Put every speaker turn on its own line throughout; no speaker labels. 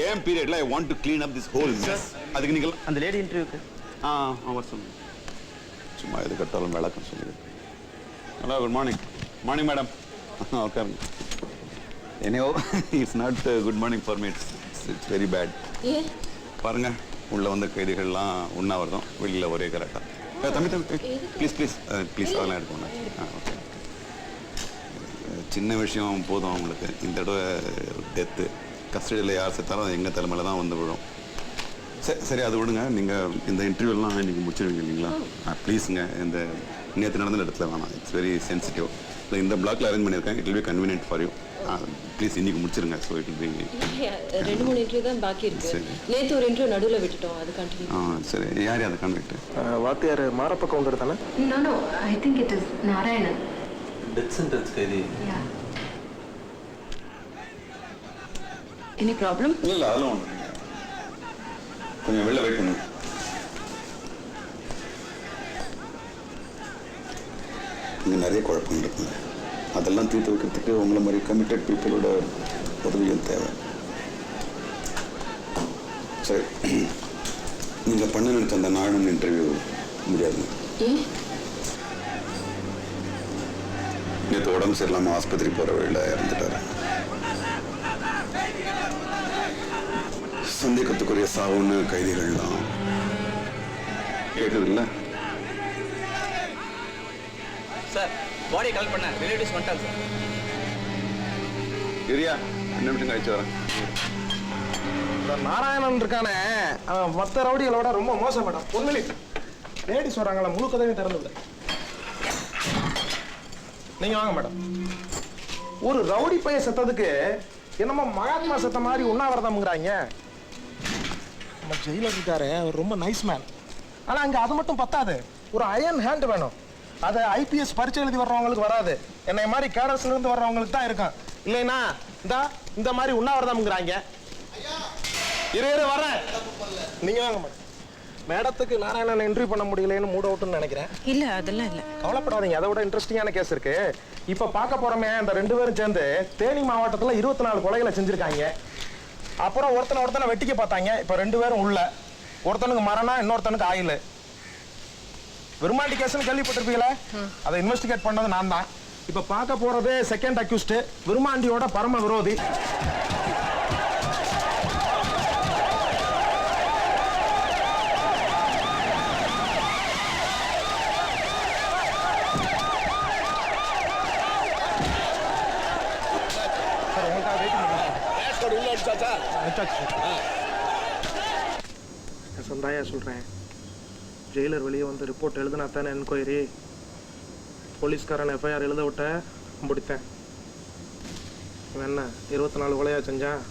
ஏன் பீரியட்ல I want to clean up this whole mess. அதுக்கு நீங்க
அந்த லேடி இன்டர்வியூக்கு
அவர் சொல்லுங்க. சும்மா எது கட்டாலும் விளக்கம் சொல்லுங்க. Hello good morning. Morning madam. உட்காருங்க. Anyhow it's not good morning for me. It's very bad. பாருங்க உள்ள வந்த கைதிகள்லாம் உண்ணாவிரதம், வெளியில் ஒரே கரெக்டாக. தம்பி தம்பி ப்ளீஸ் ப்ளீஸ் ப்ளீஸ் அதெல்லாம் எடுக்கணும். ஓகே சின்ன விஷயம் போதும் அவங்களுக்கு. இந்த தடவை டெத்து கஸ்டடியில் யார் செத்தாலும் எங்கள் தலைமையில் தான் வந்து விடும். சரி அது விடுங்க. நீங்கள் இந்த இன்டர்வியூலாம் இன்றைக்கி முடிச்சிடுவீங்க இல்லைங்களா? ப்ளீஸுங்க. இந்த நேற்று நடந்த இடத்துல வேணாம். It's very sensitive. இல்லை இந்த பிளாக்ல அரேஞ்ச் பண்ணியிருக்கேன். It will be convenient for you. Please இன்னைக்கு முடிச்சிருங்க. So it will be
2-3 interview தான் பாக்கி இருக்கு. நேற்று ஒரு இன்டர்வியூ நடுவில் விட்டுட்டோம். அது கண்டினியூ.
சரி யார் அதை கான்டாக்ட்?
வாத்தியார் மாரப்ப கவுண்டர் தானே?
No I think it is Narayanan.
Death sentence கைதி.
Any problem?
இல்லை அதெல்லாம் ஒன்று. கொஞ்சம் வெளில வெயிட் பண்ணுங்க. இங்கே நிறைய குழப்பம் இருக்குங்க. அதெல்லாம் தீர்த்து வைக்கிறதுக்கு உங்களை மாதிரி கமிட்டட் பீப்புளோட உதவியும் தேவை. சரி நீங்கள் பண்ண நினைச்ச அந்த நானும் இன்டர்வியூ முடியாதுங்க. நேற்று உடம்பு சரியில்லாமல் ஆஸ்பத்திரி போகிற வழியில் இறந்துட்டாரு. சந்தேகத்துக்குரிய சாவுன்னு கைதிகள்லாம் கேட்குது இல்லை
சார்? பாடியை கலெக்ட் பண்ண ரிலேட்டிவ்ஸ் வந்துட்டாங்க சார்.
இரியா 2 நிமிஷம் கழிச்சு வரேன்.
நாராயணன் இருக்கானே மற்ற ரவுடிகளோட ரொம்ப மோசம் மேடம். 1 மினிட். லேடிஸ் வராங்களா? முழு கதவையும் திறந்து. நீங்க வாங்க மேடம். ஒரு ரவுடி பையன் செத்ததுக்கு என்னமோ மகாத்மா செத்த மாதிரி உண்ணாவிரதம்ங்கிறாங்க. நம்ம ஜெயிலர் இருக்காரு, அவர் ரொம்ப நைஸ் மேன். ஆனா அங்க அது மட்டும் பத்தாது, ஒரு அயன் ஹேண்ட் வேணும். அது ஐபிஎஸ் பரீட்சை எழுதி வர்றவங்களுக்கு வராது. என்னை மாதிரி கேடர்ஸ்ல இருந்து வர்றவங்களுக்கு தான் இருக்கும். இல்லைன்னா இந்த மாதிரி உண்ணாவிரதம்ங்கிறாங்க. இரு வரேன். நீங்க வாங்க மேடம். மேடத்துக்கு நாராயணன் என்ட்ரி பண்ண முடியலன்னு மூட் அவுட்னு நினைக்கிறேன்.
இல்ல அதெல்லாம் இல்ல.
கவலைப்படாதீங்க, அதை விட இன்ட்ரெஸ்டிங்கான கேஸ் இருக்கு. இப்ப பார்க்க போறோமே, அந்த 2 பேரும் சேர்ந்து தேனி மாவட்டத்துல 24 கொலைகளை செஞ்சிருக்காங்க. அப்புறம் ஒருத்தனை வெட்டிக்க பார்த்தாங்க. இப்ப 2 பேரும் உள்ள. ஒருத்தனுக்கு மரணம், இன்னொருத்தனுக்கு ஆயில். விருமாண்டி கேஸ்னு கேள்விப்பட்டிருப்பீங்களா? அதை இன்வெஸ்டிகேட் பண்ணது நான் தான். இப்ப பார்க்க போறது செகண்ட் அக்யூஸ்ட், விருமாண்டியோட பரம விரோதி. சந்தாயா சொல்றேன். ஜெயிலர் வெளியே வந்து ரிப்போர்ட் எழுதுனா தானே என்கொயரி. போலீஸ்காரன் எஃப்ஐஆர் எழுத விட்ட முடித்தேன். இவன் என்ன 24 கொலையா செஞ்சான்?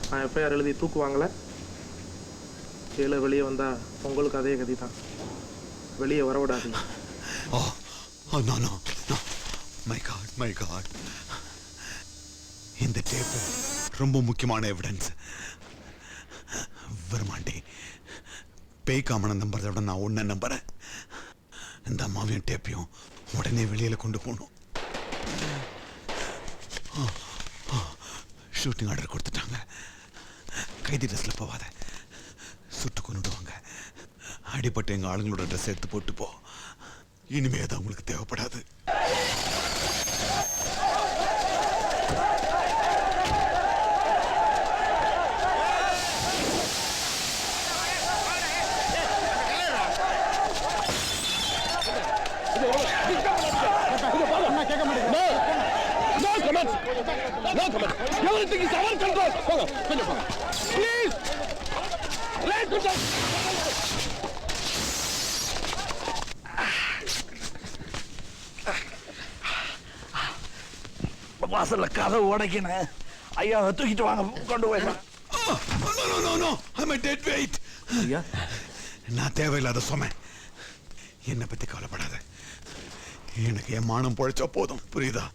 நான் எஃப்ஐஆர் எழுதி தூக்குவாங்களே. ஜெயிலர் வெளியே வந்தா உங்களுக்கு அதே கதி தான். வெளியே வர விடாதீங்க.
மை காட் இந்த டேப் ரொம்ப முக்கியமான எவிடன்ஸ். வருமாண்டி பேய் காமனை நம்புறதை விட நான் ஒன்ன நம்புறேன். இந்த அம்மாவையும் டேப்பையும் உடனே வெளியில கொண்டு போகணும். ஷூட்டிங் ஆர்டர் கொடுத்துட்டாங்க. கைதி ட்ரெஸ்ல போவாத, சுட்டு கொண்டுடுவாங்க. அடிப்பட்டு எங்க ஆளுங்களோட ட்ரெஸ் எடுத்து போட்டு போ. இனிமே அது அவங்களுக்கு தேவைப்படாது.
No comment. Everything is our control. Go. Please. Let us. வாசல்ல கதவு உடைக்கினேன். ஐயா தூக்கிட்டு வாங்க, கொண்டு போயிடலாம்.
நான் தேவையில்லாத சொன்னேன். என்னை பத்தி கவலைப்படாத. எனக்கு என் மானம் பொழைச்சா போதும். புரியுதா?